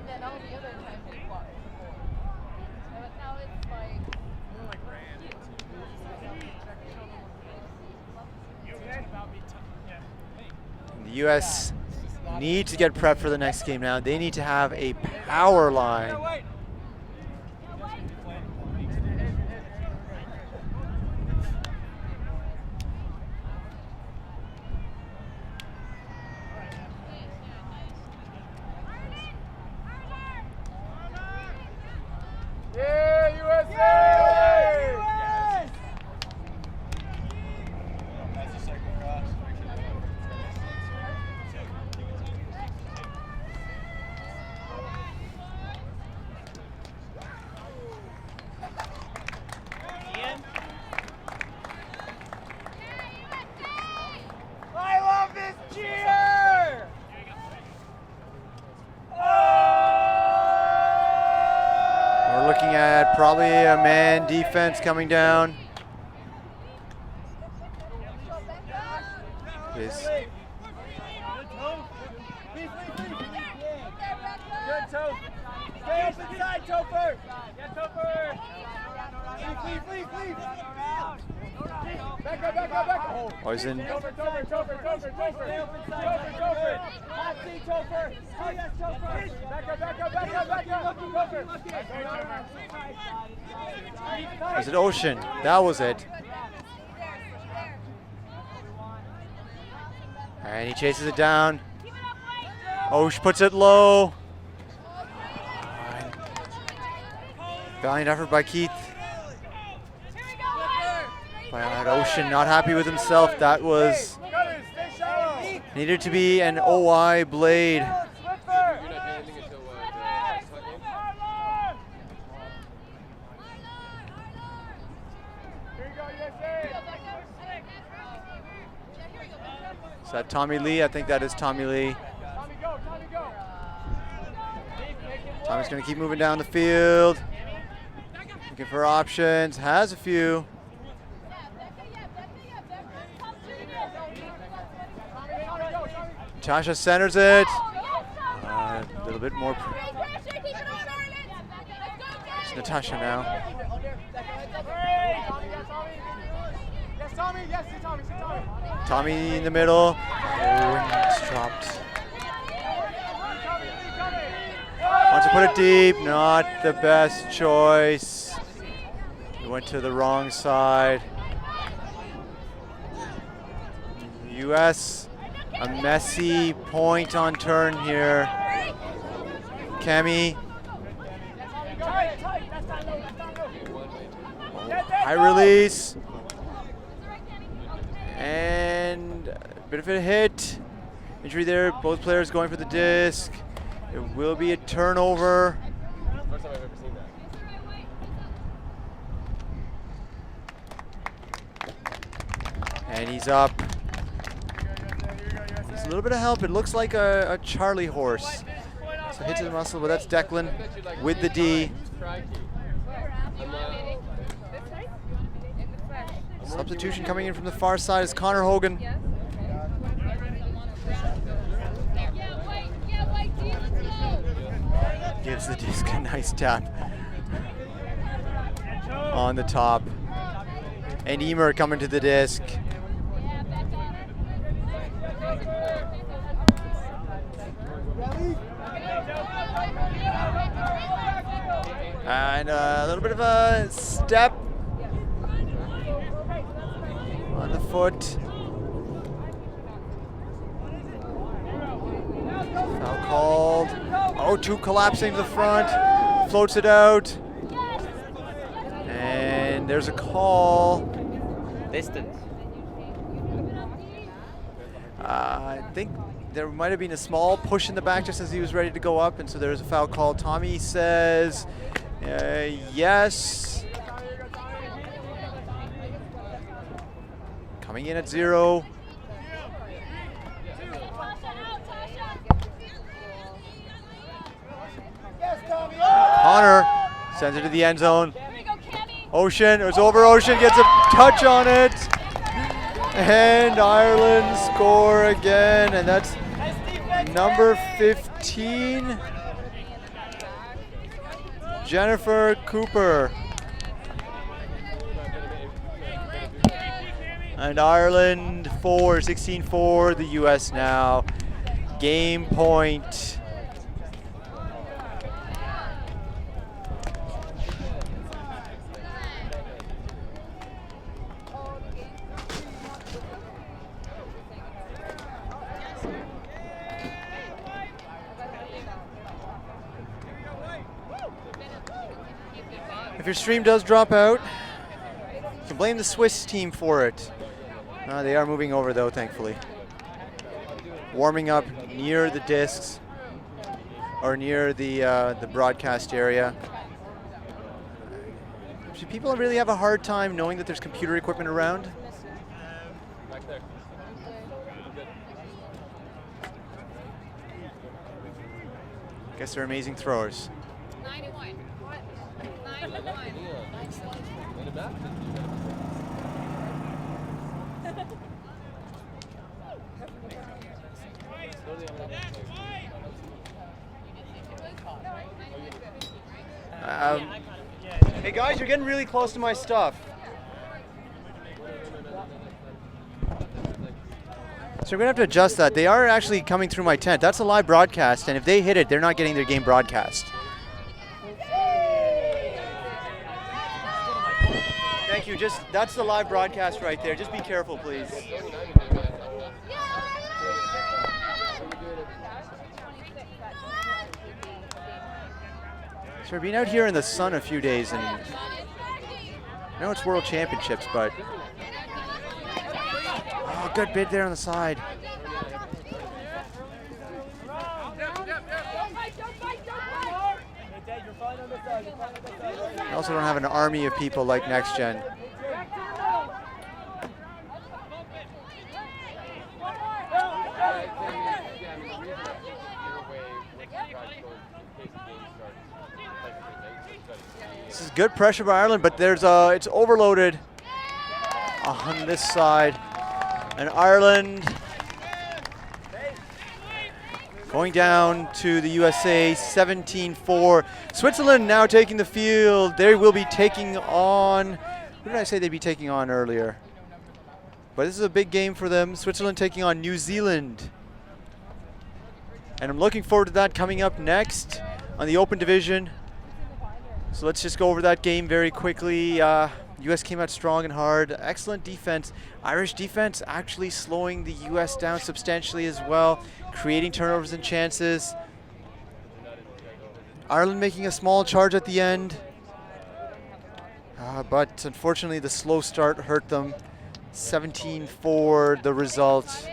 Than all the other times we fought before. So now it's like The US need to get prepped for the next game now. They need to have a power line. Yeah, USA! I love this cheer! We're looking at probably a man defense coming down. This Good, Toph. Stay up inside, Topher. Yeah, Topher. Leave. Back up. Poison. Topher. Stay up inside. Topher. Hot seat, Topher. Oh, yes, Topher. Back up. Topher. Was it Ocean? That was it. And he chases it down. Osh puts it low. Valiant effort by Keith. But Ocean not happy with himself. That was needed to be an OI blade. Is that Tommy Lee? I think that is Tommy Lee. Tommy's going to keep moving down the field. Looking for options. Has a few. Natasha centers it. A little bit more. It's Natasha now. Tommy in the middle. Oh, it's dropped. Wants to put it deep. Not the best choice. He went to the wrong side. US, a messy point on turn here. Cami. High release. And a bit of a hit. Injury there. Both players going for the disc. It will be a turnover. First time I've ever seen that. And he's up. There's a little bit of help. It looks like a Charlie horse. So hit to the muscle, but that's Declan with the D. Substitution coming in from the far side is Connor Hogan. Gives the disc a nice tap on the top. And Emer coming to the disc. And a little bit of a step on the foot. Foul called. Oh, two collapsing to the front. Floats it out. And there's a call. Distance. I think there might have been a small push in the back just as he was ready to go up, and so there's a foul call. Tommy says yes. Coming in at 0. Connor sends it to the end zone. Ocean, it was over Ocean, gets a touch on it. And Ireland score again, and that's number 15, Jennifer Cooper. And Ireland 16-4, the US now. Game point. If your stream does drop out, you can blame the Swiss team for it. They are moving over though, thankfully. Warming up near the discs, or near the broadcast area. Do people really have a hard time knowing that there's computer equipment around? Back there. Guess they're amazing throwers. 91. 91. Hey guys, you're getting really close to my stuff. So we're gonna have to adjust that. They are actually coming through my tent. That's a live broadcast, and if they hit it, they're not getting their game broadcast. Thank you. That's the live broadcast right there. Just be careful, please. So we're being out here in the sun a few days, and I know it's World Championships, but oh, good bid there on the side. We also don't have an army of people like Next Gen. Good pressure by Ireland, but it's overloaded on this side. And Ireland going down to the USA 17-4. Switzerland now taking the field. They will be taking on, who did I say they'd be taking on earlier? But this is a big game for them. Switzerland taking on New Zealand. And I'm looking forward to that coming up next on the Open Division. So let's just go over that game very quickly. US came out strong and hard. Excellent defense. Irish defense actually slowing the US down substantially as well, creating turnovers and chances. Ireland making a small charge at the end. But unfortunately the slow start hurt them. 17-4 the result.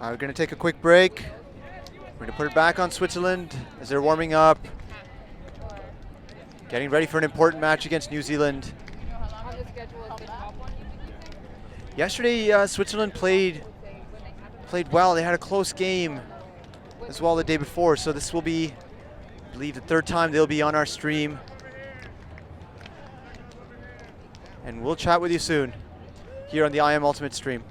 We're going to take a quick break. We're going to put it back on Switzerland as they're warming up. Getting ready for an important match against New Zealand. Yesterday, Switzerland played well. They had a close game as well the day before. So this will be, I believe, the third time they'll be on our stream. And we'll chat with you soon here on the IM Ultimate stream.